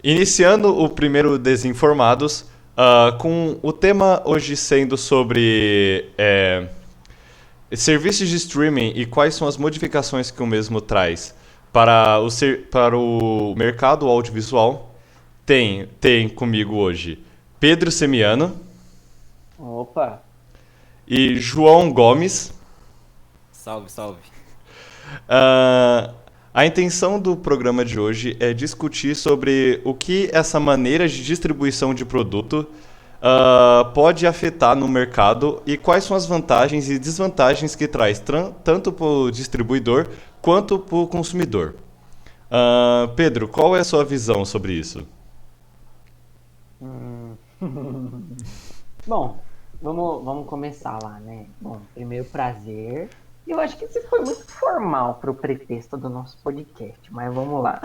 Iniciando o primeiro Desinformados, com o tema hoje sendo sobre serviços de streaming e quais são as modificações que o mesmo traz para o mercado audiovisual. Tem comigo hoje Pedro Semiano Opa, e João Gomes. Salve, salve. A intenção do programa de hoje é discutir sobre o que essa maneira de distribuição de produto pode afetar no mercado e quais são as vantagens e desvantagens que traz tanto para o distribuidor quanto para o consumidor. Pedro, qual é a sua visão sobre isso? bom, vamos começar lá, né? Bom, primeiro prazer. Eu acho que isso foi muito formal pro pretexto do nosso podcast, mas vamos lá.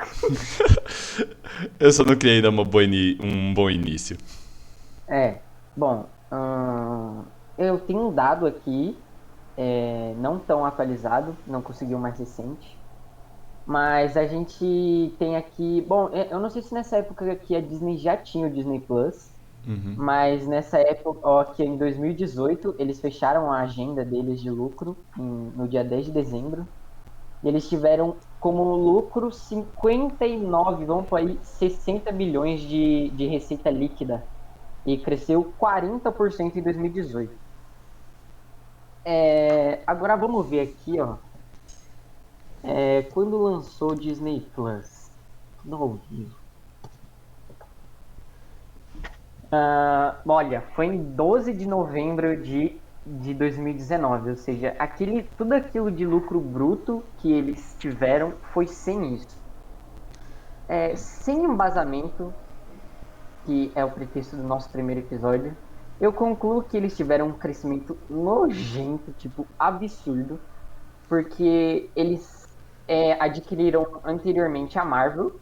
Eu só não queria dar um bom início. Bom, eu tenho um dado aqui, não tão atualizado, não consegui o mais recente, mas a gente tem aqui, bom, eu não sei se nessa época aqui a Disney já tinha o Disney Plus, mas nessa época, aqui em 2018, eles fecharam a agenda deles de lucro no dia 10 de dezembro, e eles tiveram como lucro 59, vamos por aí, 60 bilhões de receita líquida. E cresceu 40% em 2018. Agora vamos ver aqui, ó. Quando lançou o Disney Plus? Tudo ao vivo. Olha, foi em 12 de novembro de 2019. Ou seja, tudo aquilo de lucro bruto que eles tiveram foi sem isso. Sem embasamento, que é o pretexto do nosso primeiro episódio, eu concluo que eles tiveram um crescimento nojento, tipo, absurdo, porque eles adquiriram anteriormente a Marvel,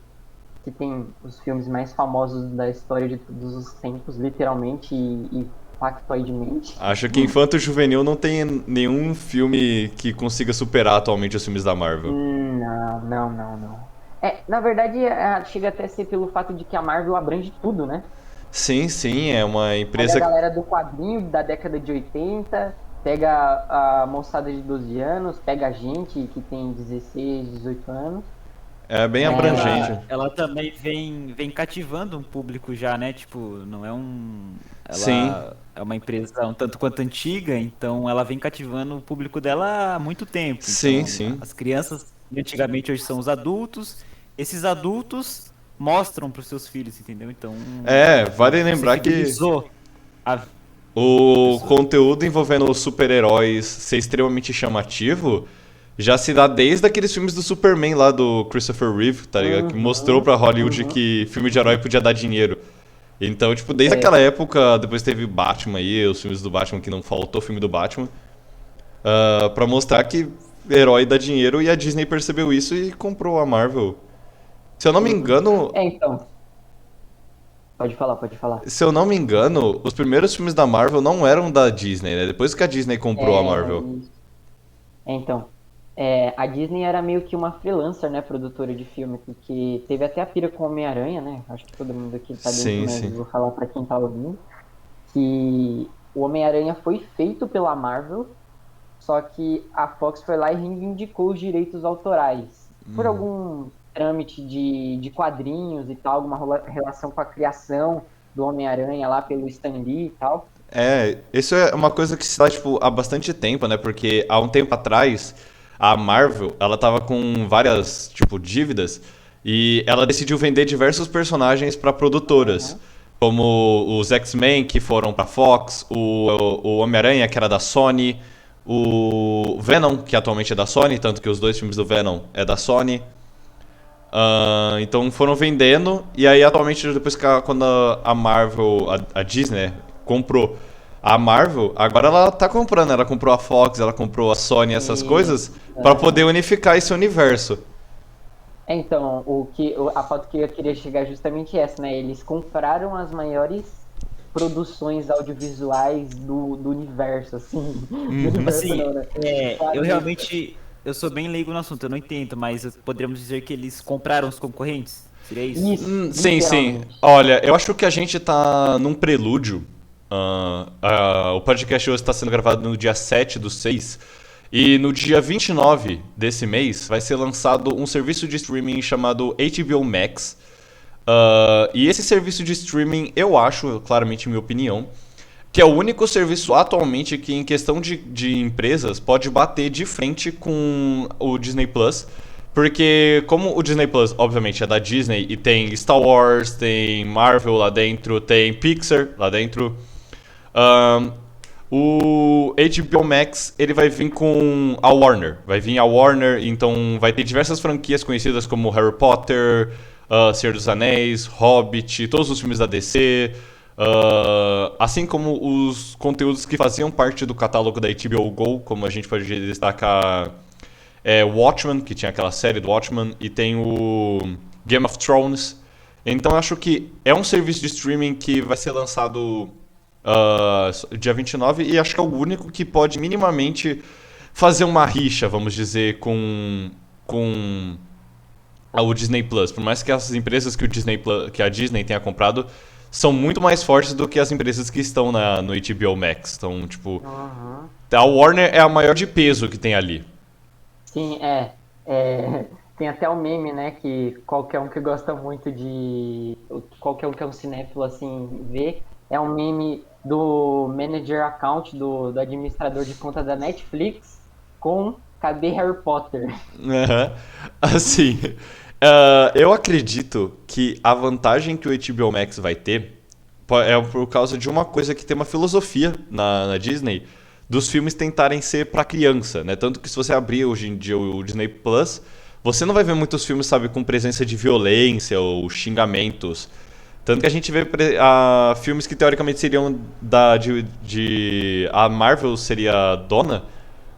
que tem os filmes mais famosos da história de todos os tempos, literalmente e factoidemente. Acho que Infanto Juvenil não tem nenhum filme que consiga superar atualmente os filmes da Marvel. Não. Na verdade, chega até a ser pelo fato de que a Marvel abrange tudo, né? Sim, é uma empresa... Pega a galera do quadrinho da década de 80, pega a moçada de 12 anos, pega a gente que tem 16, 18 anos. É bem abrangente. Ela também vem cativando um público já, né? Tipo, não é um... Sim. Ela é uma empresa um tanto quanto antiga, então ela vem cativando o público dela há muito tempo. Sim, então, sim. As crianças, antigamente, hoje são os adultos. Esses adultos mostram para os seus filhos, entendeu? Então... vale lembrar que o conteúdo envolvendo os super-heróis ser extremamente chamativo já se dá desde aqueles filmes do Superman lá do Christopher Reeve, tá ligado? Que mostrou pra Hollywood que filme de herói podia dar dinheiro. Então, tipo, desde aquela época, depois teve Batman aí, os filmes do Batman, que não faltou filme do Batman, pra mostrar que herói dá dinheiro, e a Disney percebeu isso e comprou a Marvel. Se eu não me engano... Então... Pode falar. Se eu não me engano, os primeiros filmes da Marvel não eram da Disney, né? Depois que a Disney comprou a Marvel. Então, a Disney era meio que uma freelancer, né, produtora de filme, porque teve até a pira com o Homem-Aranha, né? Acho que todo mundo aqui tá dentro, mas vou falar pra quem tá ouvindo, que o Homem-Aranha foi feito pela Marvel, só que a Fox foi lá e reivindicou os direitos autorais. Por algum trâmite de quadrinhos e tal, alguma relação com a criação do Homem-Aranha lá pelo Stan Lee e tal. Isso é uma coisa que se dá, tipo, há bastante tempo, né? Porque há um tempo atrás, a Marvel, ela tava com várias, tipo, dívidas, e ela decidiu vender diversos personagens para produtoras, como os X-Men, que foram pra Fox, o Homem-Aranha, que era da Sony, o Venom, que atualmente é da Sony, tanto que os dois filmes do Venom é da Sony. Então foram vendendo, e aí atualmente, depois que quando a Marvel, a Disney, comprou a Marvel, agora ela tá comprando, ela comprou a Fox, ela comprou a Sony, essas coisas, pra poder unificar esse universo. Então, a foto que eu queria chegar é justamente essa, né? Eles compraram as maiores produções audiovisuais do universo, assim. Do universo, Assim, não, né? eu sou bem leigo no assunto, eu não entendo, mas poderíamos dizer que eles compraram os concorrentes? Seria isso? Isso, Sim, sim. literalmente. Olha, eu acho que a gente tá num prelúdio. O podcast hoje está sendo gravado no dia 7/6. E no dia 29 desse mês vai ser lançado um serviço de streaming chamado HBO Max. E esse serviço de streaming, eu acho, claramente minha opinião, que é o único serviço atualmente que, em questão de empresas, pode bater de frente com o Disney Plus. Porque, como o Disney Plus, obviamente, é da Disney e tem Star Wars, tem Marvel lá dentro, tem Pixar lá dentro, ahn, o HBO Max ele vai vir com a Warner. Vai vir a Warner, então vai ter diversas franquias conhecidas como Harry Potter, Senhor dos Anéis, Hobbit, todos os filmes da DC. Assim como os conteúdos que faziam parte do catálogo da HBO Go, como a gente pode destacar Watchmen, que tinha aquela série do Watchmen, e tem o Game of Thrones. Então eu acho que é um serviço de streaming que vai ser lançado dia 29 e acho que é o único que pode minimamente fazer uma rixa, vamos dizer, com o Disney Plus. Por mais que as empresas que a Disney tenha comprado são muito mais fortes do que as empresas que estão no HBO Max. Então, tipo, Aham. a Warner é a maior de peso que tem ali. Sim, tem até o meme, né, que qualquer um que gosta muito de... Qualquer um que é um cinéfilo, assim, vê, é um meme do manager account, do administrador de conta da Netflix com cadê Harry Potter? Aham. Assim, eu acredito que a vantagem que o HBO Max vai ter é por causa de uma coisa que tem uma filosofia na Disney dos filmes tentarem ser pra criança, né? Tanto que se você abrir hoje em dia o Disney Plus, você não vai ver muitos filmes, sabe, com presença de violência ou xingamentos. Tanto que a gente vê filmes que teoricamente seriam a Marvel seria dona,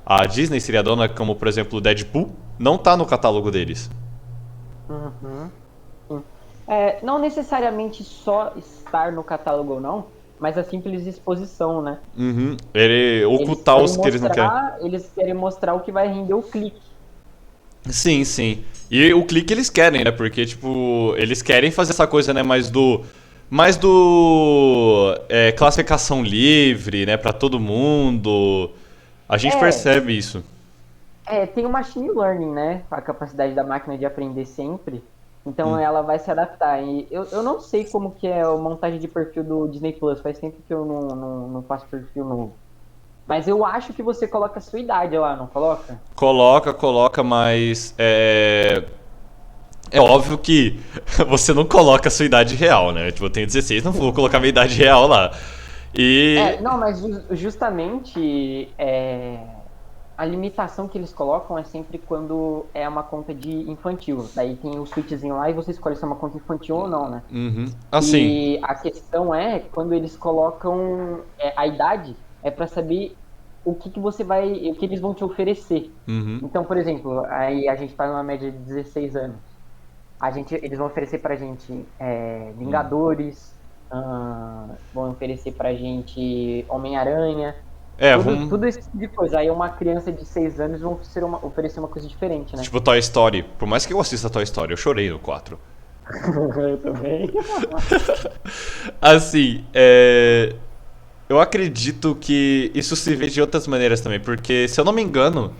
a Disney seria dona, como por exemplo o Deadpool, não tá no catálogo deles. Uhum, sim. Não necessariamente só estar no catálogo ou não, mas a simples exposição, né? Uhum. Ele Eles ocultar querem os que eles não querem. mostrar, eles querem mostrar o que vai render o clique. Sim, sim. E o clique eles querem, né? Porque, tipo, eles querem fazer essa coisa, né? Mais do classificação livre, né? Pra todo mundo. A gente É, percebe isso. tem o machine learning, né? A capacidade da máquina de aprender sempre. Então Hum. ela vai se adaptar. E eu não sei como que é a montagem de perfil do Disney Plus. Faz tempo que eu não faço perfil novo. Mas eu acho que você coloca a sua idade lá, não coloca? Coloca, mas é óbvio que você não coloca a sua idade real, né? Tipo, eu tenho 16, não vou colocar minha idade real lá. E. Não, mas justamente a limitação que eles colocam é sempre quando é uma conta de infantil. Daí tem o switchzinho lá e você escolhe se é uma conta infantil ou não, né? Uhum. Assim. E a questão é quando eles colocam a idade é para saber o que eles vão te oferecer. Uhum. Então, por exemplo, aí a gente tá numa média de 16 anos. Eles vão oferecer pra gente Vingadores, vão oferecer pra gente Homem-Aranha, Vamos. tudo esse tipo de coisa. Aí uma criança de 6 anos vão oferecer uma coisa diferente, né? Tipo Toy Story. Por mais que eu assista Toy Story, eu chorei no 4. Eu também. Assim, eu acredito que isso se vê de outras maneiras também, porque se eu não me engano,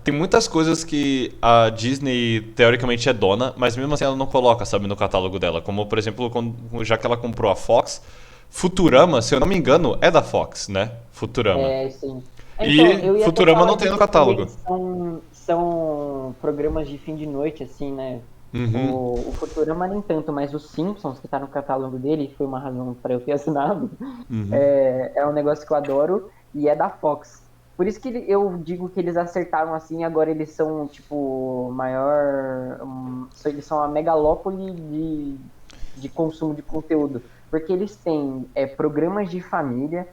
tem muitas coisas que a Disney teoricamente é dona, mas mesmo assim ela não coloca, sabe, no catálogo dela. Como, por exemplo, já que ela comprou a Fox, Futurama, se eu não me engano, é da Fox, né? Futurama. Sim. Então, E eu ia até Futurama falar não tem no disso que catálogo. eles são programas de fim de noite, assim, né? Uhum. O Futurama nem tanto, mas os Simpsons, que tá no catálogo dele, foi uma razão para eu ter assinado, Uhum. é um negócio que eu adoro e é da Fox. Por isso que eu digo que eles acertaram assim, agora eles são, tipo, eles são a megalópole de consumo de conteúdo. Porque eles têm programas de família,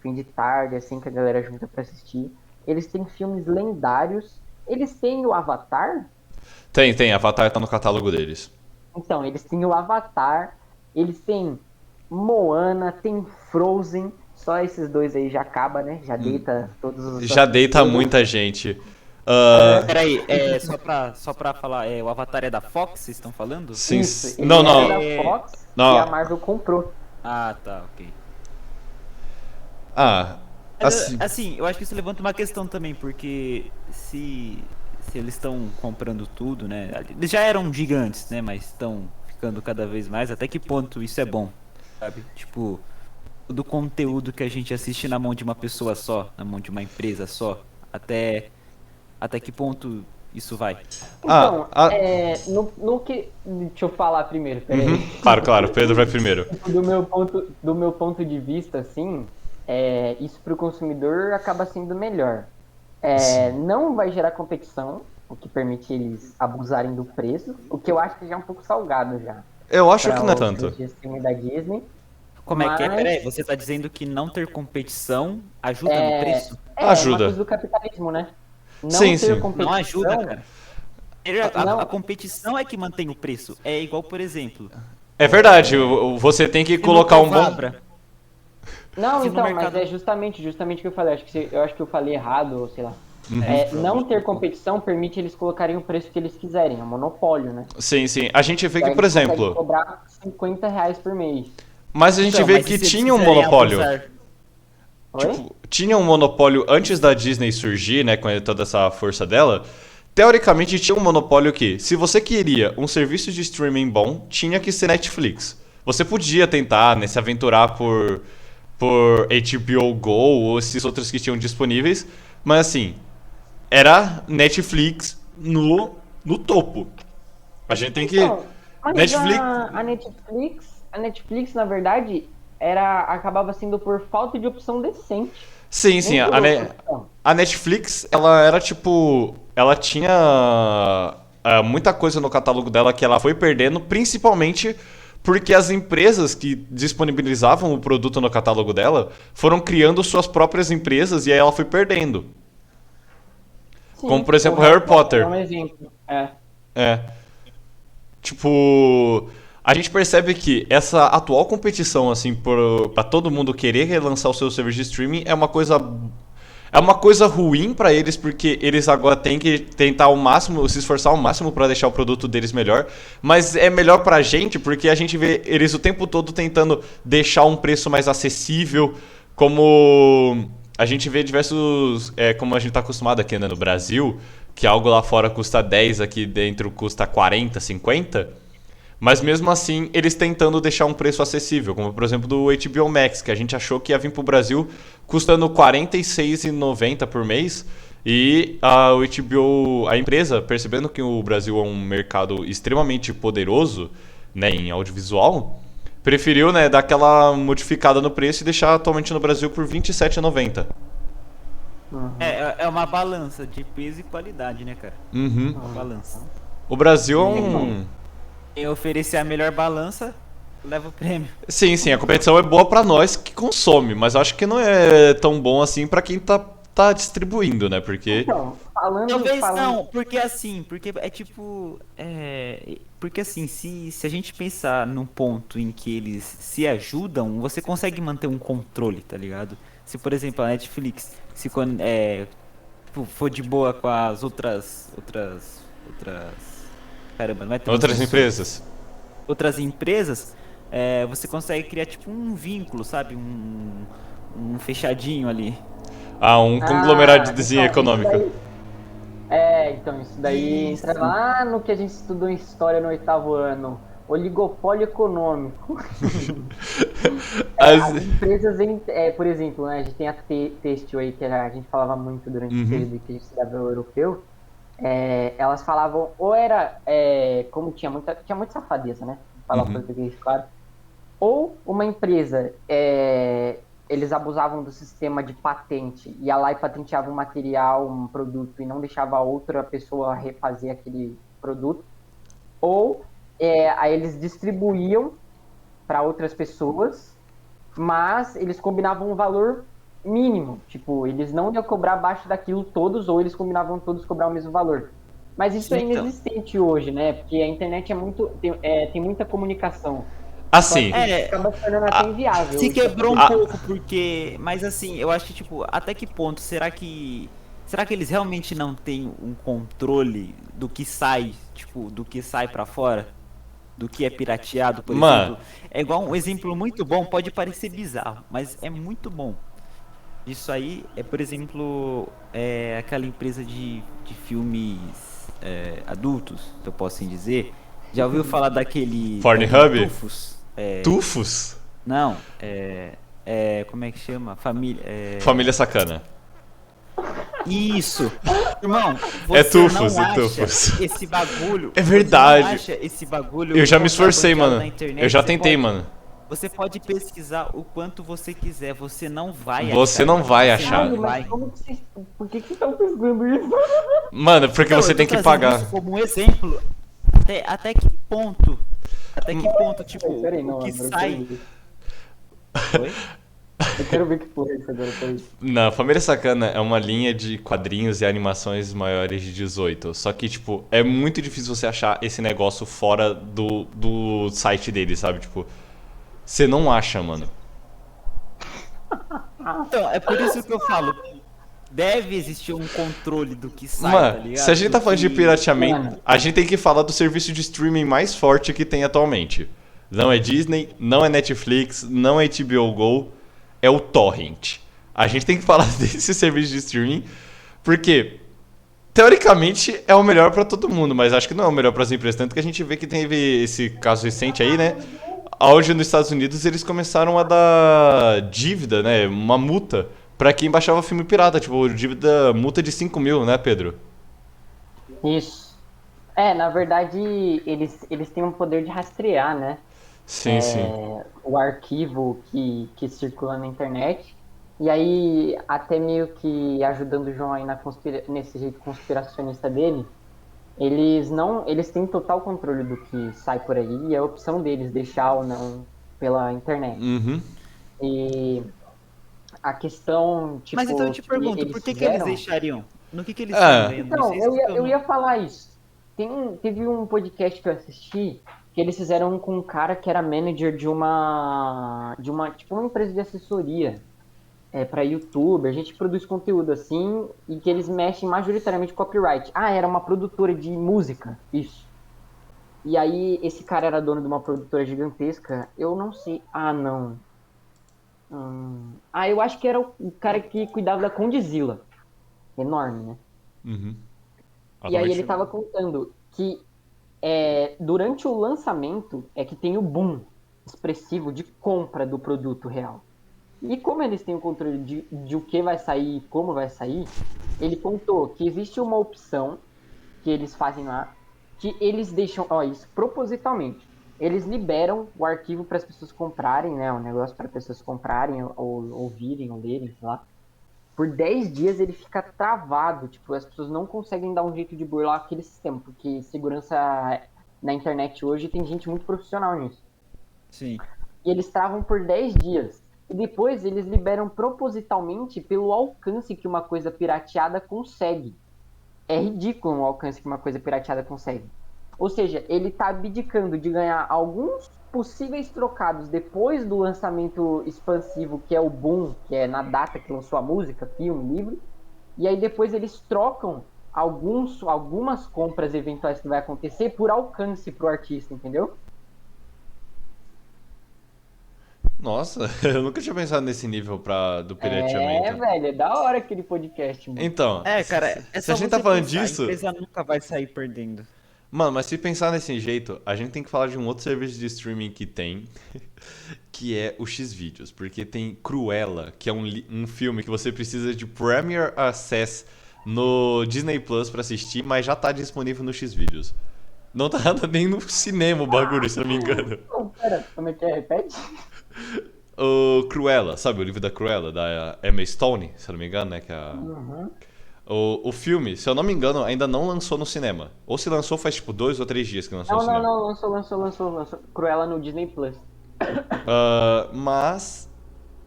fim de tarde, assim, que a galera junta pra assistir. Eles têm filmes lendários. Eles têm o Avatar. Tem. Avatar tá no catálogo deles. Então, eles têm o Avatar. Eles têm Moana, tem Frozen. Só esses dois aí já acaba, né? Já deita todos os Já deita assistidores. muita gente. Peraí, só pra falar, o Avatar é da Fox, vocês estão falando? Sim, Isso, ele não, era não. da Fox Não. e a Marvel comprou. Ah, tá, ok. Ah, Mas, assim. eu acho que isso levanta uma questão também, porque se eles estão comprando tudo, né? Eles já eram gigantes, né? Mas estão ficando cada vez mais. Até que ponto isso é bom, sabe? Tipo, todo o conteúdo que a gente assiste na mão de uma pessoa só, na mão de uma empresa só, até que ponto isso vai? Então, Ah, no que. Deixa eu falar primeiro, peraí. Claro, Pedro vai primeiro. Do meu ponto de vista, assim, isso para o consumidor acaba sendo melhor. Não vai gerar competição, o que permite eles abusarem do preço, o que eu acho que já é um pouco salgado já. Eu acho que Para não é o tanto. serviço de streaming da Disney. Como é que é? Mas- Peraí, você tá dizendo que não ter competição ajuda no preço? É uma Ajuda. coisa do capitalismo, né? Não Sim, ter sim. competição. Não ajuda, cara. Não. A competição é que mantém o preço. É igual, por exemplo, É verdade, você tem que colocar um bom. Covabra. Não, Se no então, mercado- mas é justamente o que eu falei. Eu acho que eu falei errado, ou sei lá. Uhum. Não ter competição permite eles colocarem o preço que eles quiserem. É um monopólio, né? Sim. A gente vê que, Aí por eles conseguem exemplo. cobrar R$50 por mês. Mas a gente Então, vê mas que se eles tinha um quiserem monopólio. abusar- Oi? Tipo, tinha um monopólio antes da Disney surgir, né, com toda essa força dela. Teoricamente tinha um monopólio que, se você queria um serviço de streaming bom, tinha que ser Netflix. Você podia tentar, né, se aventurar por HBO Go ou esses outros que tinham disponíveis, mas assim, era Netflix no topo. A gente tem que... Então, mas Netflix... a Netflix, na verdade, acabava sendo por falta de opção decente. Sim, Nem por outra opção. a Netflix, ela era tipo. Ela tinha muita coisa no catálogo dela que ela foi perdendo, principalmente porque as empresas que disponibilizavam o produto no catálogo dela foram criando suas próprias empresas e aí ela foi perdendo. Sim, Como, por exemplo, o Harry Potter. É um exemplo. É. Tipo, a gente percebe que essa atual competição, assim, pra todo mundo querer relançar o seu serviço de streaming é uma coisa ruim pra eles, porque eles agora têm que tentar ao máximo, se esforçar ao máximo pra deixar o produto deles melhor, mas é melhor pra gente, porque a gente vê eles o tempo todo tentando deixar um preço mais acessível, como a gente vê diversos, como a gente tá acostumado aqui, né, no Brasil, que algo lá fora custa 10, aqui dentro custa 40, 50. Mas mesmo assim, eles tentando deixar um preço acessível, como por exemplo do HBO Max, que a gente achou que ia vir pro Brasil custando R$ 46,90 por mês. E a empresa, percebendo que o Brasil é um mercado extremamente poderoso, né, em audiovisual, preferiu, né, dar aquela modificada no preço e deixar atualmente no Brasil por R$ 27,90. É uma balança de peso e qualidade, né, cara? Uhum. Uma balança. O Brasil é um... Quem oferecer a melhor balança, leva o prêmio. Sim, a competição é boa pra nós que consome, mas acho que não é tão bom assim pra quem tá distribuindo, né? Porque... Então, Talvez não, porque é tipo, porque assim, se a gente pensar num ponto em que eles se ajudam, você consegue manter um controle, tá ligado? Se, por exemplo, a Netflix, se quando, tipo, for de boa com as outras, caramba, não é Outras empresas. outras empresas, você consegue criar tipo um vínculo, sabe? Um fechadinho ali. Um conglomeradozinho então, econômico. Então, isso daí Isso. entra lá no que a gente estudou em história no 8º ano. Oligopólio econômico. As empresas, por exemplo, né, a gente tem a Têxtil aí, que a gente falava muito durante o período que a gente estudava o europeu. Elas falavam, ou era, como tinha muita safadeza, né? Falar português, claro. Ou uma empresa, eles abusavam do sistema de patente, ia lá e patenteava um material, um produto, e não deixava outra pessoa refazer aquele produto. Ou aí eles distribuíam para outras pessoas, mas eles combinavam um valor mínimo. Tipo, eles não iam cobrar abaixo daquilo todos, ou eles combinavam todos cobrar o mesmo valor. Mas isso é inexistente hoje, né? Porque a internet tem muita comunicação. Assim, Acaba se tornando até inviável. Se quebrou um pouco, porque... Mas assim, eu acho que, tipo, até que ponto será que será que eles realmente não têm um controle do que sai, tipo, do que sai pra fora? Do que é pirateado, por Mano, exemplo? É igual um exemplo muito bom, pode parecer bizarro, mas é muito bom. Isso aí é, por exemplo, aquela empresa de filmes adultos, se eu posso assim dizer. Já ouviu falar daquele Pornhub? Tufos? Tufos? Não, como é que chama? Família. Família Sacana. Isso! Irmão, É você Tufos, não é acha Tufos. esse bagulho. É Você verdade. não acha esse bagulho Eu já me esforcei, contrabandeado mano. na internet, Eu já você tentei, pode- mano. Você pode pesquisar o quanto você quiser, você não vai Você achar. não vai Você achar. não Caralho, vai. mas como que vocês. Por que vocês estão pesquisando isso? Mano, porque Então, você eu tô tem que trazendo pagar. isso como um exemplo. Até que ponto? Até que ponto, tipo, Peraí, o não, que agora eu sai. quero ver. Oi? Eu quero ver que porra é isso agora, peraí. Não, Família Sacana é uma linha de quadrinhos e animações maiores de 18. Só que, tipo, é muito difícil você achar esse negócio fora do site dele, sabe? Tipo, você não acha, mano. Então, é por isso que eu falo. Deve existir um controle do que sai, tá Mano, ligado? se a gente tá falando de pirateamento, Mano. a gente tem que falar do serviço de streaming mais forte que tem atualmente. Não é Disney, não é Netflix, não é HBO Go, é o Torrent. A gente tem que falar desse serviço de streaming porque, teoricamente, é o melhor pra todo mundo, mas acho que não é o melhor pras empresas. Tanto que a gente vê que teve esse caso recente aí, né? Hoje nos Estados Unidos eles começaram a dar dívida, né? Uma multa pra quem baixava filme pirata. Tipo, dívida, multa de 5 mil, né, Pedro? Isso. Na verdade, eles têm um poder de rastrear, né? Sim, sim. O arquivo que circula na internet. E aí, até meio que ajudando o João aí nesse jeito conspiracionista dele, eles têm total controle do que sai por aí e é a opção deles deixar ou não pela internet. Uhum. E a questão, tipo, Mas então eu te que pergunto, eles por que eles fizeram... deixariam? No que eles É. estão vendo? Então, Isso que eu ia falar isso. Teve um podcast que eu assisti que eles fizeram com um cara que era manager tipo uma empresa de assessoria para YouTube. A gente produz conteúdo assim e que eles mexem majoritariamente copyright. Era uma produtora de música, isso. E aí esse cara era dono de uma produtora gigantesca. Eu não sei. Não. Eu acho que era o cara que cuidava da Condzilla. Enorme, né? Uhum. E aí ele tava contando que durante o lançamento é que tem o boom expressivo de compra do produto real. E como eles têm o controle de o que vai sair e como vai sair, ele contou que existe uma opção que eles fazem lá, que eles deixam, isso propositalmente. Eles liberam o arquivo para as pessoas comprarem, né? O negócio para pessoas comprarem, ou ouvirem, ou lerem, sei lá. Por 10 dias ele fica travado, tipo, as pessoas não conseguem dar um jeito de burlar aquele sistema, porque segurança na internet hoje tem gente muito profissional nisso. Sim. E eles travam por 10 dias. E depois eles liberam propositalmente pelo alcance que uma coisa pirateada consegue. É ridículo o alcance que uma coisa pirateada consegue. Ou seja, ele tá abdicando de ganhar alguns possíveis trocados depois do lançamento expansivo, que é o boom, que é na data que lançou a música, filme, livro. E aí depois eles trocam algumas compras eventuais que vai acontecer por alcance pro artista, entendeu? Nossa, eu nunca tinha pensado nesse nível do pirateamento. Velho, é da hora aquele podcast, mano. Então, Cara, é se só a gente você tá falando pensar, disso. a empresa nunca vai sair perdendo. Mano, mas se pensar desse jeito, a gente tem que falar de um outro serviço de streaming que tem, que é o Xvideos. Porque tem Cruella, que é um filme que você precisa de Premier Access no Disney Plus pra assistir, mas já tá disponível no Xvideos. Não tá nem no cinema o bagulho, se eu não me engano. Pera, como é que é? Repete? O Cruella, sabe o livro da Cruella, da Emma Stone, se eu não me engano, né? Que é o filme, se eu não me engano, ainda não lançou no cinema. Ou se lançou faz tipo 2 ou 3 dias que lançou no cinema. Não, lançou Cruella no Disney Plus. Mas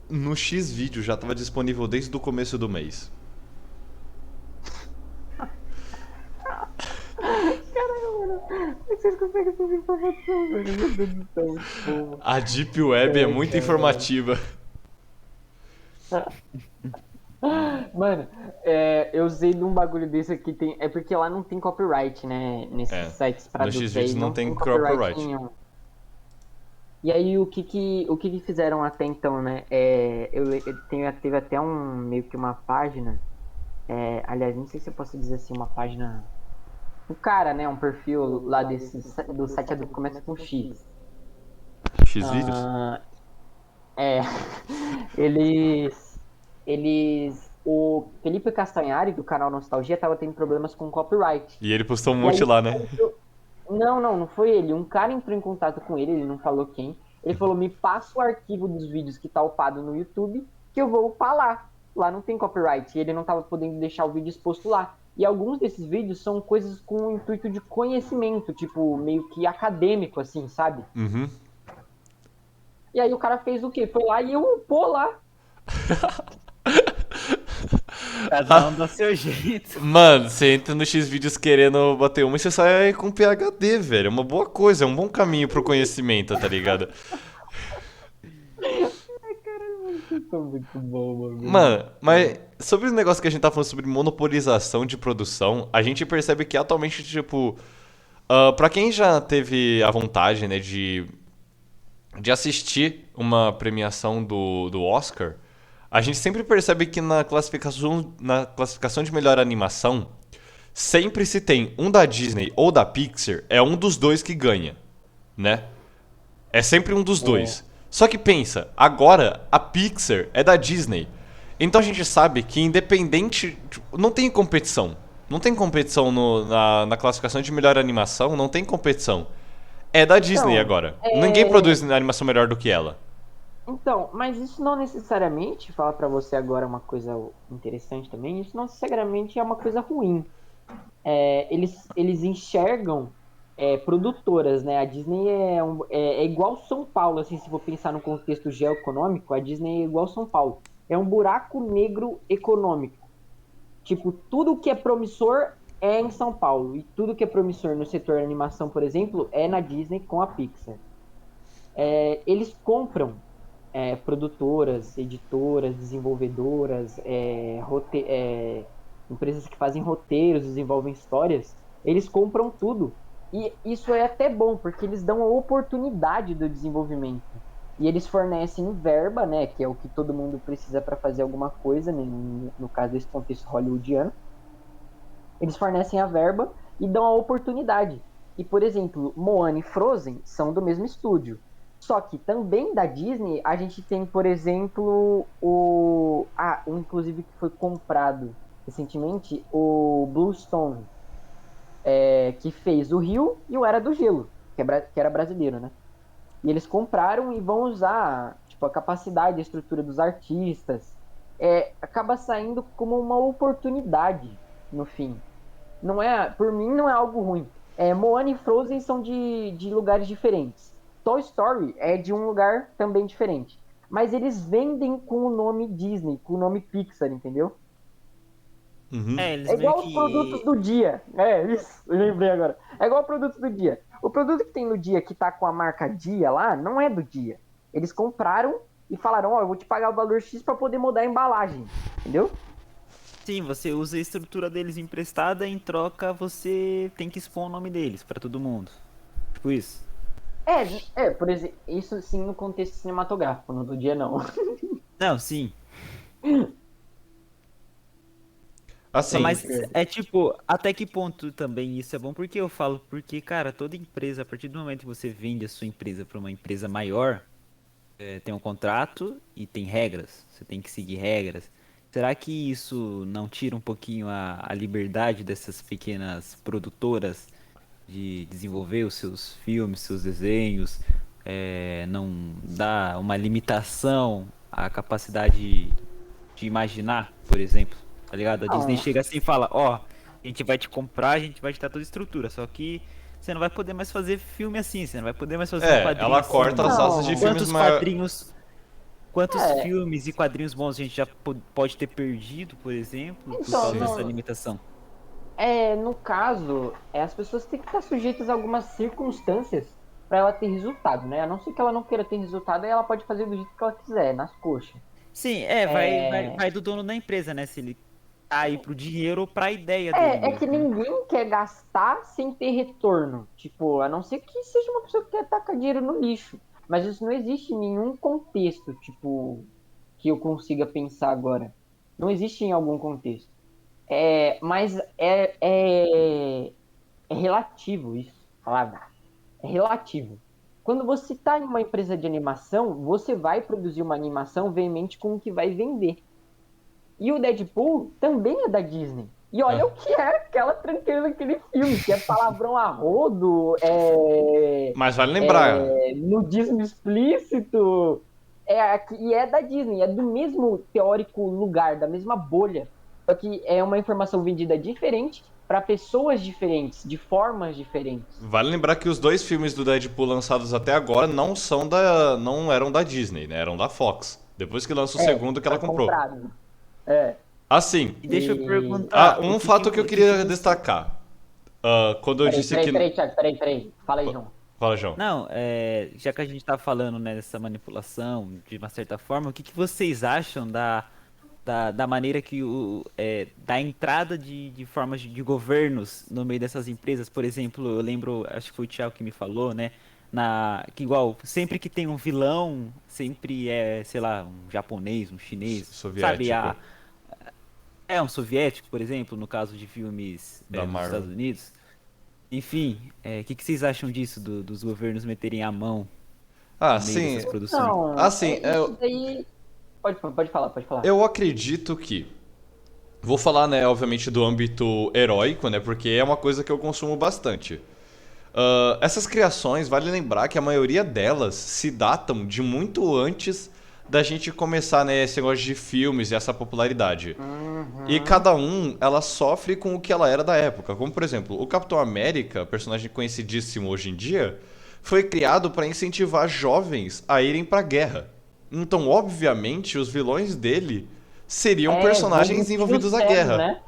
no Xvideo já estava disponível desde o começo do mês. Vocês conseguem essa informação, velho? Meu Deus do céu, muito bom. A Deep Web é muito informativa. Mano, eu usei de um bagulho desse aqui, é porque lá não tem copyright, né? Nesses É. sites pra No adultos Xvideos aí, não não tem tem copyright copyright. nenhum. E aí, o que que fizeram até então, né? Teve até meio que uma página, aliás, não sei se eu posso dizer assim, uma página, um cara, né? Um perfil lá do site adulto, começa com X. Xvideos? Ah, é, o Felipe Castanhari, do canal Nostalgia, tava tendo problemas com copyright. E ele postou um E aí, monte lá, né? não foi ele. Um cara entrou em contato com ele não falou quem. Ele falou: me passa o arquivo dos vídeos que tá upado no YouTube, que eu vou upar lá. Lá não tem copyright. E ele não tava podendo deixar o vídeo exposto lá. E alguns desses vídeos são coisas com o intuito de conhecimento, tipo, meio que acadêmico, assim, sabe? Uhum. E aí o cara fez o quê? Foi lá e upou lá. Cada um dá seu jeito. Mano, você entra no Xvideos querendo bater uma e você sai com PHD, velho. É uma boa coisa, é um bom caminho pro conhecimento, tá ligado? Isso é muito bom, mano. Mano, mas sobre o negócio que a gente tá falando sobre monopolização de produção, a gente percebe que atualmente, tipo, pra quem já teve a vontade, né, de assistir uma premiação do Oscar, a gente sempre percebe que na classificação de melhor animação, sempre se tem um da Disney ou da Pixar, é um dos dois que ganha, né? É sempre um dos É. dois. Só que pensa, agora a Pixar é da Disney. Então a gente sabe que independente. Tipo, não tem competição. Não tem competição na classificação de melhor animação, não tem competição. É da Disney Então, agora. Ninguém produz animação melhor do que ela. mas isso não necessariamente, falar pra você agora uma coisa interessante também, isso não necessariamente é uma coisa ruim. Eles enxergam produtoras, né? A Disney é igual São Paulo, assim, se for pensar no contexto geoeconômico, a Disney é igual São Paulo. É um buraco negro econômico. Tipo, tudo que é promissor é em São Paulo. E tudo que é promissor no setor de animação, por exemplo, é na Disney com a Pixar. Eles compram produtoras, editoras, desenvolvedoras, empresas que fazem roteiros, desenvolvem histórias, eles compram tudo. E isso é até bom, porque eles dão a oportunidade do desenvolvimento. E eles fornecem verba, né, que é o que todo mundo precisa para fazer alguma coisa, né, no caso desse contexto hollywoodiano. Eles fornecem a verba e dão a oportunidade. E, por exemplo, Moana e Frozen são do mesmo estúdio. Só que também da Disney, a gente tem, por exemplo, um inclusive que foi comprado recentemente, o Bluestone, que fez o Rio e o Era do Gelo, que era brasileiro, né? E eles compraram e vão usar, tipo, a capacidade, a estrutura dos artistas. Acaba saindo como uma oportunidade no fim. Não é, por mim não é algo ruim. Moana e Frozen são de lugares diferentes. Toy Story é de um lugar também diferente. Mas eles vendem com o nome Disney, com o nome Pixar, entendeu? Uhum. É, eles É meio igual os produtos que. do dia. Isso, eu lembrei agora. É igual os produtos do dia. O produto que tem no dia que tá com a marca Dia lá, não é do dia. Eles compraram e falaram, ó, eu vou te pagar o valor X para poder mudar a embalagem. Entendeu? Sim, você usa a estrutura deles emprestada, em troca você tem que expor o nome deles pra todo mundo. Tipo isso. Por exemplo, isso sim no contexto cinematográfico, no do dia não. Não, sim. Não, Assim, mas é tipo, até que ponto também isso é bom? Porque eu falo, porque, cara, toda empresa, a partir do momento que você vende a sua empresa pra uma empresa maior, tem um contrato e tem regras. Você tem que seguir regras. Será que isso não tira um pouquinho a liberdade dessas pequenas produtoras de desenvolver os seus filmes, seus desenhos? Não dá uma limitação à capacidade de imaginar, por exemplo, tá ligado? A Disney Não, chega assim e fala, ó, a gente vai te comprar, a gente vai te dar toda a estrutura, só que você não vai poder mais fazer filme assim, você não vai poder mais fazer um quadrinho ela corta assim. as asas de não. filmes Quantos maiores. quadrinhos, quantos É, filmes e quadrinhos bons a gente já pode ter perdido, por exemplo, por então, causa dessa não, limitação? no caso, as pessoas têm que estar sujeitas a algumas circunstâncias para ela ter resultado, né? A não ser que ela não queira ter resultado, aí ela pode fazer do jeito que ela quiser, nas coxas. Sim, vai do dono da empresa, né? Se ele tá aí pro dinheiro ou pra ideia dele É que mesmo, né? ninguém quer gastar sem ter retorno. Tipo, a não ser que seja uma pessoa que quer tacar dinheiro no lixo. Mas isso não existe em nenhum contexto, tipo, que eu consiga pensar agora. Não existe em algum contexto. Mas é relativo isso, palavra. É relativo. Quando você está em uma empresa de animação, você vai produzir uma animação veemente com o que vai vender. E o Deadpool também é da Disney. E olha o que é aquela tranqueira daquele filme, que é palavrão a rodo, Mas vale lembrar, nudismo explícito. E é da Disney, é do mesmo teórico lugar, da mesma bolha. Só que é uma informação vendida diferente para pessoas diferentes, de formas diferentes. vale lembrar que os dois filmes do Deadpool lançados até agora não eram da Disney, né? Eram da Fox. Depois que lança o segundo que ela Foi comprou. comprado. É. Assim, E deixa eu E. perguntar, um fato que eu queria você... destacar. Quando eu Peraí, disse peraí, que. peraí, Thiago, peraí. Fala aí, João. Fala, João. Não, já que a gente tá falando, né, dessa manipulação, de uma certa forma, o que vocês acham da maneira que da entrada de formas de governos no meio dessas empresas? Por exemplo, eu lembro, acho que foi o Thiago que me falou, né, que igual, sempre que tem um vilão, sempre é, sei lá, um japonês, um chinês, sabe, Soviético. um soviético, por exemplo, no caso de filmes Da dos Marvel. Estados Unidos. Enfim, o que vocês acham disso, dos governos meterem a mão Ah, no meio sim. dessas produções? Não, Assim, isso daí. Pode falar, pode falar. eu acredito que. Vou falar, né, obviamente, do âmbito heróico, né? Porque é uma coisa que eu consumo bastante. Essas criações, vale lembrar que a maioria delas se datam de muito antes da gente começar, né, esse negócio de filmes e essa popularidade. E Uhum. cada ela sofre com o que ela era da época. Como, por exemplo, o Capitão América, personagem conhecidíssimo hoje em dia, foi criado para incentivar jovens a irem para a guerra. Então, obviamente, os vilões dele seriam Vão personagens pro tiro envolvidos à cego, guerra. né?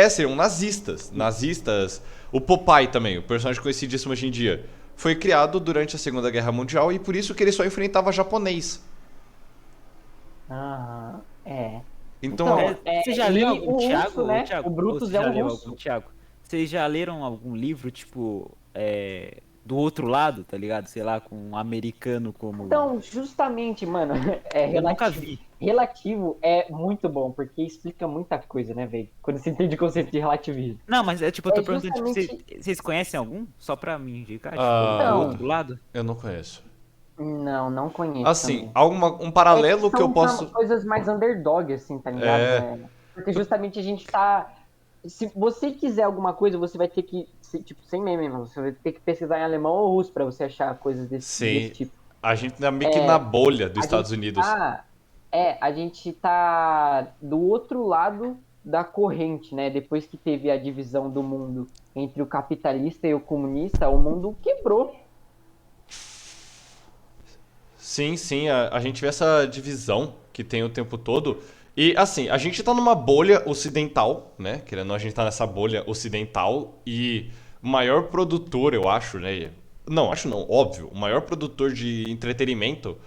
Seriam nazistas. Nazistas. O Popeye também, o personagem conhecidíssimo hoje em dia, foi criado durante a Segunda Guerra Mundial e por isso que ele só enfrentava japonês. Aham, é. Então, Então, Você já leu e algum, o Thiago? russo, né? O Thiago, ou Brutus você é já um leu algum, russo. Thiago? Vocês já leram algum livro, tipo, do outro lado, tá ligado? Sei lá, com um americano como... Então, justamente, mano, Eu nunca vi. relativo é muito bom, porque explica muita coisa, né, velho? Quando você entende o conceito de relativismo. Não, mas tipo, eu É tô perguntando, tipo, justamente. vocês conhecem algum? Só pra me indicar, tipo, do ah, Então, outro lado? eu não conheço. não conheço Assim, também. um É que paralelo que eu são posso. coisas mais underdog, assim, tá ligado? É. Porque justamente a gente tá. Se você quiser alguma coisa, você vai ter que. Tipo, sem meme mesmo, você vai ter que pesquisar em alemão ou russo pra você achar coisas desse Sim. tipo. A gente tá meio que na bolha dos A Estados gente Unidos. tá. A gente tá do outro lado da corrente, né? Depois que teve a divisão do mundo entre o capitalista e o comunista, o mundo quebrou. Sim, sim, a gente vê essa divisão que tem o tempo todo. E assim, a gente tá numa bolha ocidental, né? Querendo ou não, a gente tá nessa bolha ocidental e o maior produtor, eu acho, né? Não, acho não, óbvio. O maior produtor de entretenimento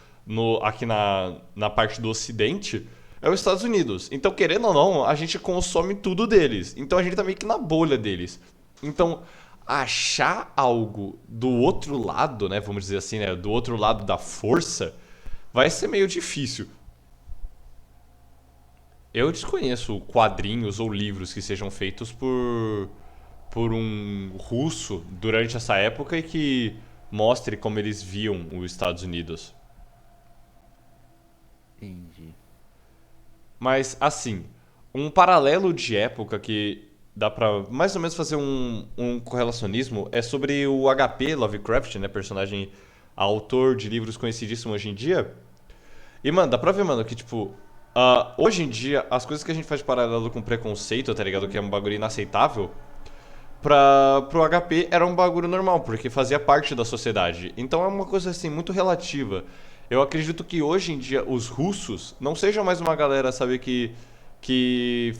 aqui na parte do ocidente é os Estados Unidos. Então, querendo ou não, a gente consome tudo deles. Então a gente tá meio que na bolha deles. Então, achar algo do outro lado, né? Vamos dizer assim, né? Do outro lado da força, vai ser meio difícil. Eu desconheço quadrinhos ou livros que sejam feitos por um russo durante essa época e que mostre como eles viam os Estados Unidos. Entendi. Mas, assim, um paralelo de época que dá pra mais ou menos fazer um correlacionismo é sobre o HP Lovecraft, né? Personagem, autor de livros conhecidíssimo hoje em dia. E, mano, dá pra ver, mano, que, tipo, hoje em dia, as coisas que a gente faz de paralelo com preconceito, tá ligado? Que é um bagulho inaceitável, pro HP era um bagulho normal, porque fazia parte da sociedade. Então é uma coisa, assim, muito relativa. Eu acredito que hoje em dia os russos não sejam mais uma galera, sabe, que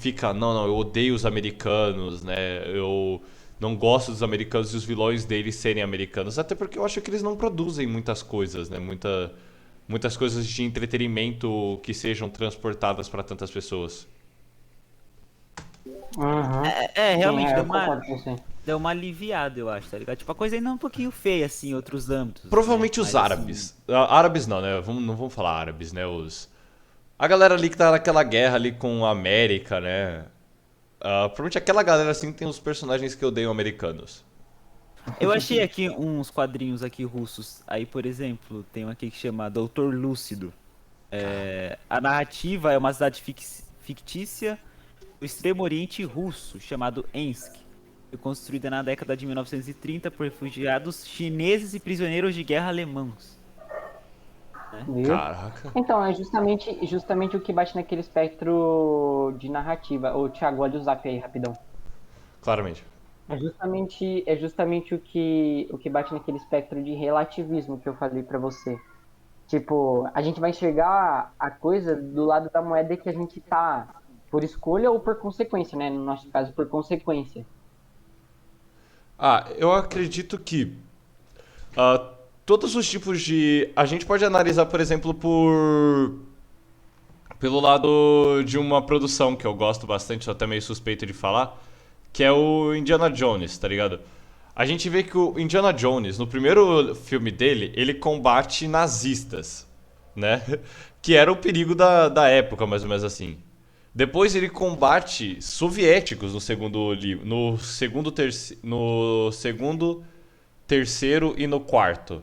fica, não, eu odeio os americanos, né? Eu não gosto dos americanos e os vilões deles serem americanos. Até porque eu acho que eles não produzem muitas coisas, né? muitas coisas de entretenimento que sejam transportadas para tantas pessoas. Uhum. Realmente, Sim, deu eu concordo com você. deu uma aliviada, eu acho, tá ligado? Tipo, a coisa ainda é um pouquinho feia, assim, em outros âmbitos, né? Provavelmente os Mas, assim, árabes. Árabes não, né? Não vamos falar árabes, né? A galera ali que tá naquela guerra ali com a América, né? Provavelmente aquela galera assim tem os personagens que odeiam americanos. eu achei aqui uns quadrinhos aqui russos. Aí, por exemplo, tem um aqui que chama Doutor Lúcido. A narrativa é uma cidade fictícia do extremo oriente russo, chamado Ensk. Foi construída na década de 1930 por refugiados chineses e prisioneiros de guerra alemãos. Viu? Caraca. Então, é justamente o que bate naquele espectro de narrativa. Ô, Thiago, olha o zap aí, rapidão. Claramente. É justamente o que bate naquele espectro de relativismo que eu falei pra você. Tipo, a gente vai enxergar a coisa do lado da moeda que a gente tá por escolha ou por consequência, né? No nosso caso, por consequência. Eu acredito que ah, todos os tipos de. A gente pode analisar, por exemplo, pelo lado de uma produção que eu gosto bastante, sou até meio suspeito de falar, que é o Indiana Jones, tá ligado? A gente vê que o Indiana Jones, no primeiro filme dele, ele combate nazistas, né? Que era o perigo da época, mais ou menos assim. Depois ele combate soviéticos no segundo livro, no segundo, terceiro e no quarto.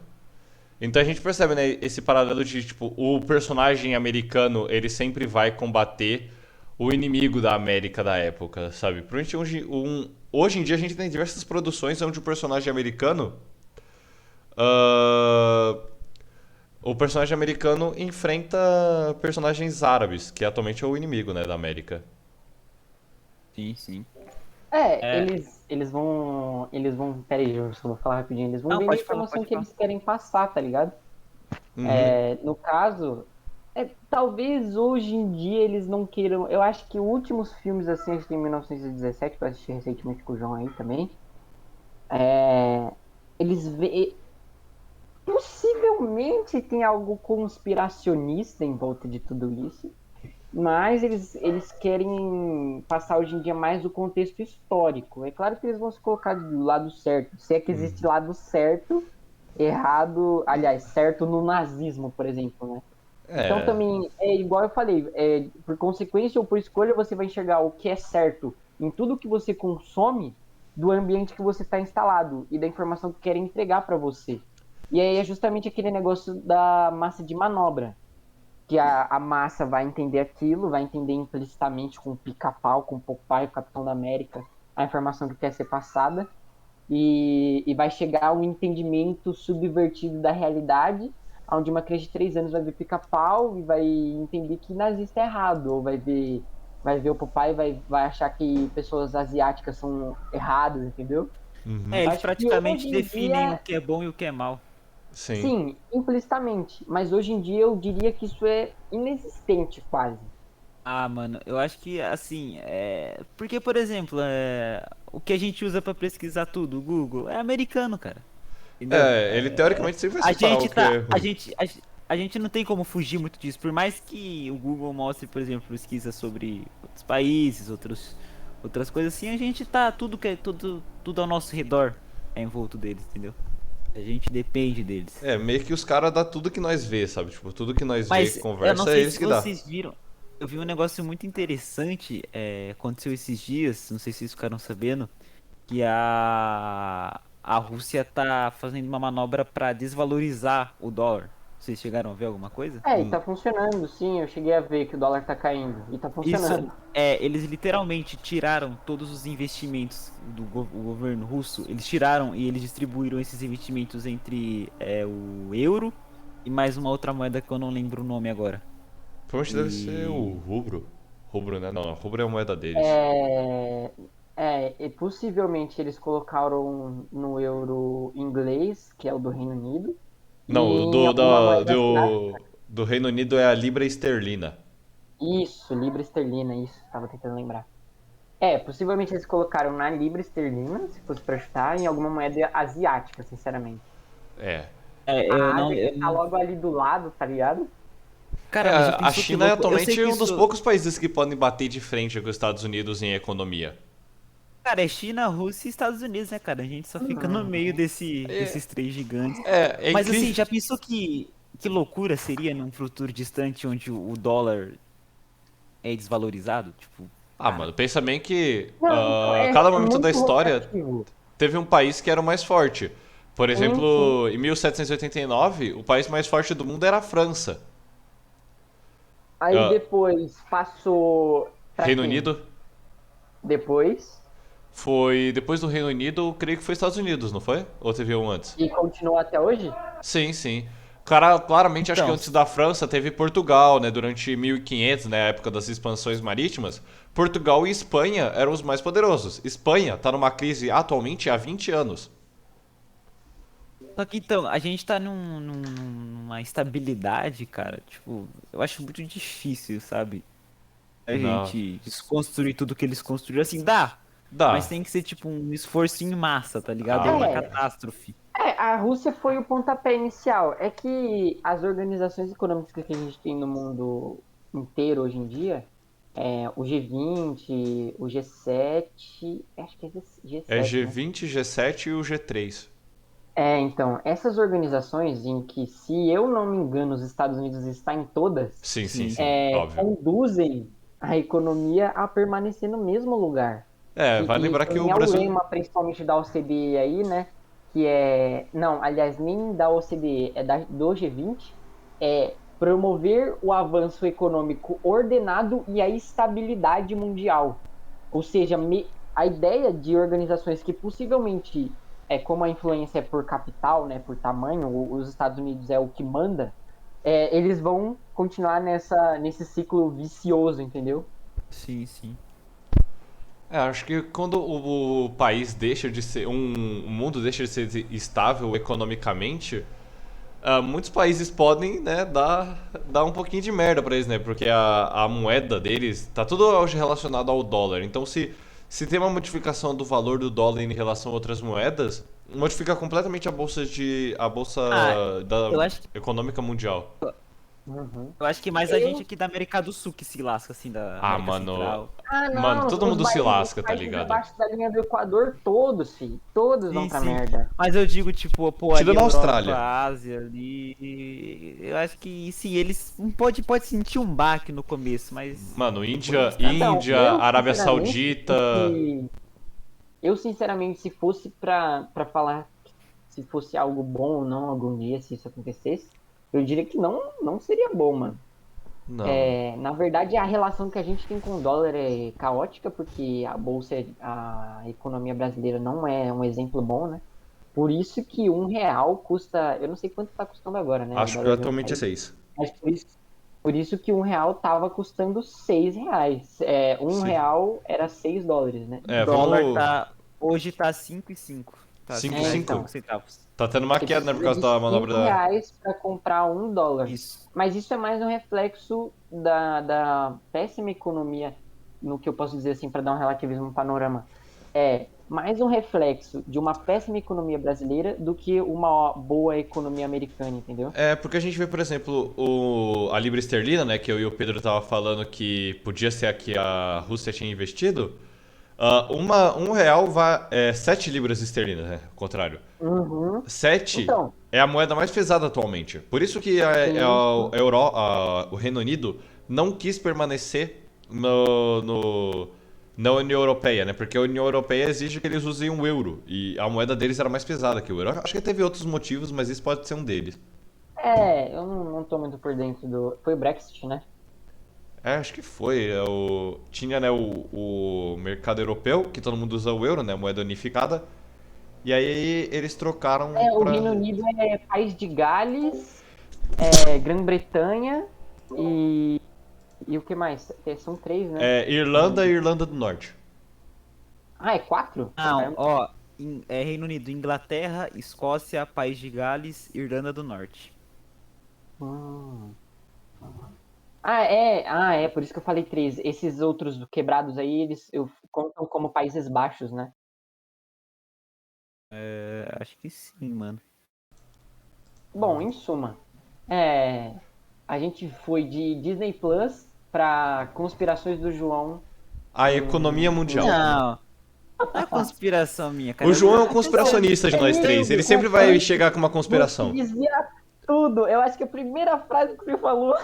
Então a gente percebe, né, esse paralelo de, tipo, o personagem americano, ele sempre vai combater o inimigo da América da época, sabe? Provavelmente hoje em dia a gente tem diversas produções onde o personagem americano ah, o personagem americano enfrenta personagens árabes, que atualmente é o inimigo, né, da América. Sim, sim. É, Eles vão, peraí, eu só vou falar rapidinho, eles vão não, vender a pode falar, informação pode que falar. eles querem passar, tá ligado? Uhum. No caso, talvez hoje em dia eles não queiram. Eu acho que os últimos filmes, assim, acho que em 1917, que eu assisti recentemente com o João aí também, eles possivelmente tem algo conspiracionista em volta de tudo isso, mas eles querem passar hoje em dia mais o contexto histórico. É claro que eles vão se colocar do lado certo, se é que existe lado certo, errado, aliás, certo no nazismo, por exemplo, né? Então É. também é igual eu falei, por consequência ou por escolha você vai enxergar o que é certo em tudo que você consome do ambiente que você está instalado e da informação que querem entregar para você. E aí é justamente aquele negócio da massa de manobra, que a massa vai entender aquilo, vai entender implicitamente com o Pica-Pau, com o Popeye, o Capitão da América, a informação que quer ser passada, e vai chegar a um entendimento subvertido da realidade, onde uma criança de 3 anos vai ver Pica-Pau e vai entender que nazista é errado, ou vai ver o Popeye e vai achar que pessoas asiáticas são erradas, entendeu? É, eles Acho que hoje praticamente em definem o dia, que é bom e o que é mal. Sim. sim, implicitamente, mas hoje em dia eu diria que isso é inexistente quase. Ah, mano, eu acho que assim, porque, por exemplo, o que a gente usa pra pesquisar tudo, o Google, é americano, cara. Entendeu? Ele teoricamente sempre vai A separar gente o que tá, é ruim. a gente não tem como fugir muito disso, por mais que o Google mostre, por exemplo, pesquisa sobre outros países, outras coisas assim, a gente tá tudo ao nosso redor é envolto deles, entendeu? A gente depende deles. Meio que os caras dão tudo que nós vê, sabe? Tipo, tudo que nós vê, Mas eu não conversa, é sei eles se que dá. vocês viram. Eu vi um negócio muito interessante, aconteceu esses dias, não sei se vocês ficaram sabendo, que a Rússia tá fazendo uma manobra para desvalorizar o dólar. Vocês chegaram a ver alguma coisa? E tá funcionando, sim, eu cheguei a ver que o dólar tá caindo, e tá Isso, funcionando. eles literalmente tiraram todos os investimentos do o governo russo, eles tiraram e eles distribuíram esses investimentos entre o euro e mais uma outra moeda que eu não lembro o nome agora. Provavelmente deve ser o E rubro. Rubro, né? Não, rubro é a moeda deles. É, e possivelmente eles colocaram no euro inglês, que é o do Reino Unido, e Não, em alguma moeda asiática. do Reino Unido é a libra esterlina. Isso, libra esterlina, isso, estava tentando lembrar. Possivelmente eles colocaram na libra esterlina, se fosse pra chutar, em alguma moeda asiática, sinceramente. É. A não, Ásia que tá logo ali do lado, tá ligado? Cara, mas já A pensou que China é louco? Eu sei atualmente que um dos isso. poucos países que podem bater de frente com os Estados Unidos em economia. Cara, é China, Rússia e Estados Unidos, né, cara? A gente só fica no meio É, desses três gigantes. é Mas assim, incrível. já pensou que loucura seria num futuro distante onde o dólar é desvalorizado? Tipo, Ah, cara. mano, pensa bem que Não, então cada é momento da muito história rotativo. teve um país que era o mais forte. Por Sim, sim. exemplo, em 1789, o país mais forte do mundo era a França. Aí Ah, depois passou pra Reino quem? Unido Depois. foi. Depois do Reino Unido, eu creio que foi Estados Unidos, não foi? Ou teve um antes? E continua até hoje? Sim, sim. Cara, claramente acho que Então, antes da França teve Portugal, né? Durante 1500, né? A época das expansões marítimas. Portugal e Espanha eram os mais poderosos. Espanha tá numa crise atualmente há 20 anos. só que então, a gente tá numa estabilidade, cara. Tipo, eu acho muito difícil, sabe? A Não. gente desconstruir tudo que eles construíram. Assim, dá. Mas Dá. tem que ser tipo um esforço em massa, tá ligado? Ah, Ou uma mas. É, catástrofe. a Rússia foi o pontapé inicial. É que as organizações econômicas que a gente tem no mundo inteiro hoje em dia, o G20, o G7, acho que é É G7, né? G20, G7 e o G3. Então, essas organizações em que, se eu não me engano, os Estados Unidos está em todas, Sim, sim, Sim. sim. Óbvio. conduzem a economia a permanecer no mesmo lugar. É, vai E lembrar que o tem é o Brasil. lema, principalmente da OCDE aí, né? Que é. Não, aliás, nem da OCDE, do G20, é promover o avanço econômico ordenado e a estabilidade mundial. Ou seja, a ideia de organizações que possivelmente, como a influência é por capital, né, por tamanho, os Estados Unidos é o que manda, eles vão continuar nesse ciclo vicioso, entendeu? Sim, sim. É, acho que quando o país deixa de ser. O mundo deixa de ser estável economicamente, muitos países podem, né, dar um pouquinho de merda pra eles, né? Porque a moeda deles tá tudo hoje relacionado ao dólar. Então, se tem uma modificação do valor do dólar em relação a outras moedas, modifica completamente a bolsa Ah, da eu acho econômica mundial. Uhum. Eu acho que mais a gente Eu aqui da América do Sul que se lasca, assim, da Ah, América mano. Central. Ah, Mano, não, todo mundo se os lasca, tá países ligado? abaixo da linha do Equador, todos, filho, todos vão Sim, pra sim. merda. Mas eu digo, tipo, pô, ali Tirando a Europa, Austrália. Ásia, ali. Eu acho que sim, eles pode sentir um baque no começo, mas Mano, depois, cara. Então, Índia, Arábia Saudita. eu sinceramente, se fosse pra falar se fosse algo bom ou não algum dia, se isso acontecesse, eu diria que não seria bom, mano. Não. Na verdade, a relação que a gente tem com o dólar é caótica, porque a bolsa, a economia brasileira não é um exemplo bom, né? Por isso que R$ 1 custa, eu não sei quanto tá custando agora, né? O Acho que dólar deu uma atualmente é caída. 6. Mas por isso que R$ 1 tava custando R$ 6. Sim. R$ 1 era US$ 6, né? É, Dólar vamos. tá. Hoje tá 5,5. Tá 5 cinco reais e 5. cinco centavos. Tá tendo uma Você queda, né, por precisa causa de da manobra da. R$ 5 para comprar US$ 1. Isso. Mas isso é mais um reflexo da péssima economia, no que eu posso dizer assim, para dar um relativismo no panorama. É mais um reflexo de uma péssima economia brasileira do que uma boa economia americana, entendeu? É, porque a gente vê, por exemplo, a Libra Esterlina, né, que eu e o Pedro tava falando que podia ser a que a Rússia tinha investido. Um real vai. 7 libras esterlinas, né? Ao contrário. Uhum. 7 Então, é a moeda mais pesada atualmente. Por isso que sim, sim. o Reino Unido não quis permanecer na União Europeia, né? Porque a União Europeia exige que eles usem o euro. E a moeda deles era mais pesada que o euro. Acho que teve outros motivos, mas isso pode ser um deles. Eu não tô muito por dentro do. Foi o Brexit, né? Acho que foi. Tinha, né, o mercado europeu, que todo mundo usa o euro, né? Moeda unificada. E aí eles trocaram O pra. Reino Unido é País de Gales, Grã-Bretanha e o que mais? São três, né? Irlanda e Irlanda do Norte. Ah, é quatro? Não, Caramba. ó. Reino Unido, Inglaterra, Escócia, País de Gales, Irlanda do Norte. Hum. Por isso que eu falei três. Esses outros quebrados aí, eles contam como Países Baixos, né? Acho que sim, mano. Bom, em suma, a gente foi de Disney Plus pra Conspirações do João. A economia mundial. Não, não é conspiração minha, cara. O João é um conspiracionista de nós três. Ele sempre vai chegar com uma conspiração. Você desvia tudo. Eu acho que a primeira frase que você falou.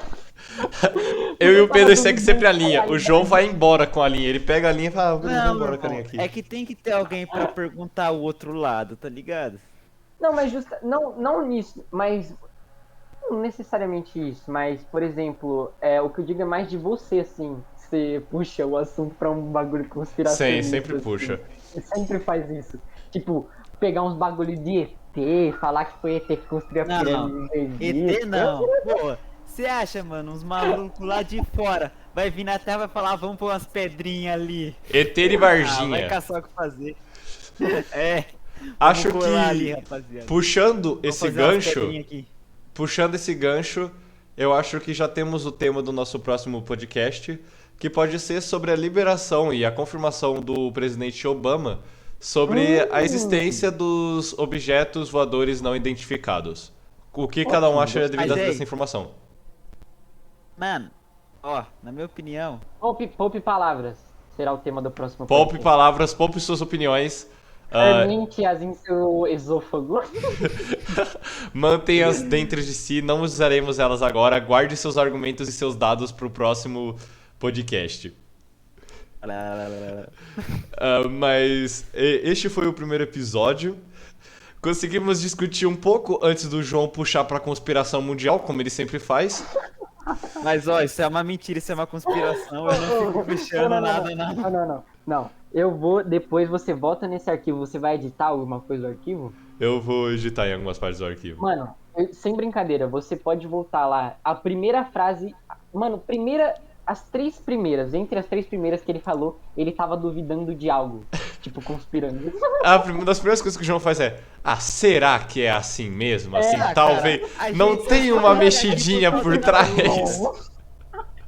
Eu e o Pedro tava segue sempre a linha. duvidando. O João vai embora com a linha. Ele pega a linha e fala, vou Não, embora meu com a linha irmão, aqui. é que tem que ter alguém pra perguntar o outro lado, tá ligado? Não, mas não nisso, mas não necessariamente isso, mas por exemplo, o que eu digo é mais de você assim, você puxa o assunto pra um bagulho conspiracionista. Sim, sempre assim. puxa. Você sempre faz isso. Tipo, pegar uns bagulho de ET, falar que foi ET que construiu a Não, pirâmide. ET não. Pô, você acha, mano, uns malucos lá de fora vai vir na Terra e vai falar, vamos pôr umas pedrinhas ali. ET e Vai Varginha. caçar o que fazer. É. Acho vamos colar ali, que rapaziada. puxando Vamos esse fazer umas gancho, pedrinhas aqui. eu acho que já temos o tema do nosso próximo podcast, que pode ser sobre a liberação e a confirmação do presidente Obama sobre a existência dos objetos voadores não identificados. O que cada um acha devido a Mas, ei. essa informação? Mano, ó, na minha opinião, Poupe palavras. Será o tema do próximo Poupe podcast. palavras, poupe suas opiniões. Fermente-as em seu esôfago. Mantenha-as dentro de si, não usaremos elas agora. Guarde seus argumentos e seus dados para o próximo podcast. Mas este foi o primeiro episódio. Conseguimos discutir um pouco antes do João puxar para a conspiração mundial, como ele sempre faz. mas ó, isso é uma mentira, isso é uma conspiração, eu não fico puxando nada, não. Não. Eu vou, depois você volta nesse arquivo, você vai editar alguma coisa do arquivo? Eu vou editar em algumas partes do arquivo. Mano, sem brincadeira, você pode voltar lá. A primeira frase. Mano, as três primeiras, entre as três primeiras que ele falou, ele tava duvidando de algo. Tipo, conspirando. Uma das primeiras coisas que o João faz é: será que é assim mesmo? Assim, cara, talvez a não gente tem só uma chegou mexidinha aqui por trás.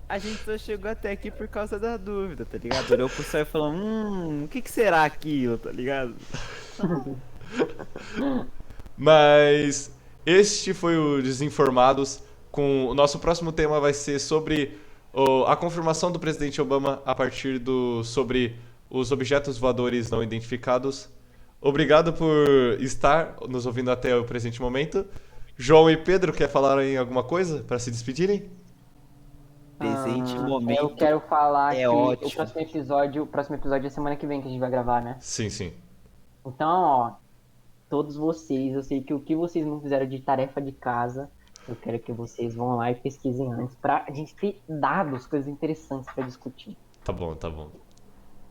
A gente só chegou até aqui por causa da dúvida, tá ligado? Olhou pro céu e falou, o que será aquilo, tá ligado? Mas este foi o Desinformados. O nosso próximo tema vai ser sobre a confirmação do presidente Obama a partir sobre os objetos voadores não identificados. Obrigado por estar nos ouvindo até o presente momento. João e Pedro, quer falar em alguma coisa para se despedirem? Presente momento. Eu quero falar que ótimo. o próximo episódio é semana que vem que a gente vai gravar, né? Sim, sim. Então, ó, todos vocês, eu sei que o que vocês não fizeram de tarefa de casa, eu quero que vocês vão lá e pesquisem antes, pra gente ter dados, coisas interessantes pra discutir. Tá bom, tá bom.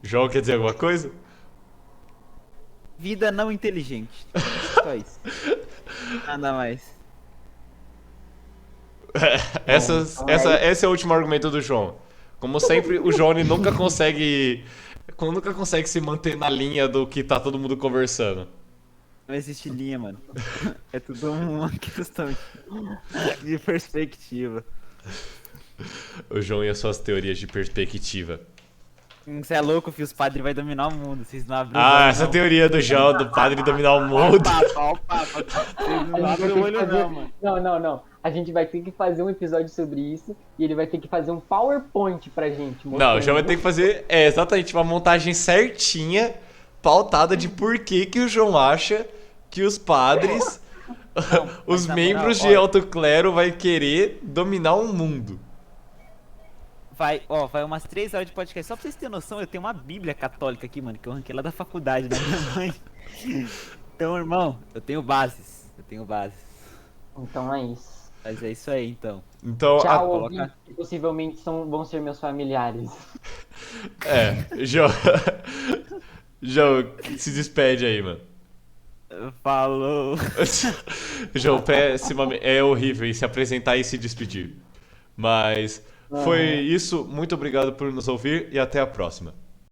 João, quer dizer alguma coisa? Vida não inteligente. Só isso. Nada mais. Esse é o último argumento do João. Como sempre, o João ele nunca consegue se manter na linha do que tá todo mundo conversando. Não existe linha, mano. É tudo uma questão de perspectiva. O João e as suas teorias de perspectiva. Você é louco, filho. Os padres vão dominar o mundo. Vocês não abrem o olho, Essa não. teoria do João, do padre dominar o mundo. Ó o papa. Vocês não abrem o olho, não, mano. Não. A gente vai ter que fazer um episódio sobre isso e ele vai ter que fazer um PowerPoint pra gente. Não, o João vai ter que fazer exatamente uma montagem certinha, pautada de por que o João acha que os padres, os na membros moral, de ó. alto clero vai querer dominar o mundo. Vai umas 3 horas de podcast. Só pra vocês terem noção, eu tenho uma bíblia católica aqui, mano, que eu arranquei lá da faculdade da minha mãe. Então, irmão, eu tenho bases. Então é isso. Mas é isso aí, então. Então, Tchau, coloca- ouvintes, que possivelmente vão ser meus familiares. João, João, se despede aí, mano. Falou. João, é horrível em se apresentar e se despedir. Mas foi isso. Muito obrigado por nos ouvir e até a próxima.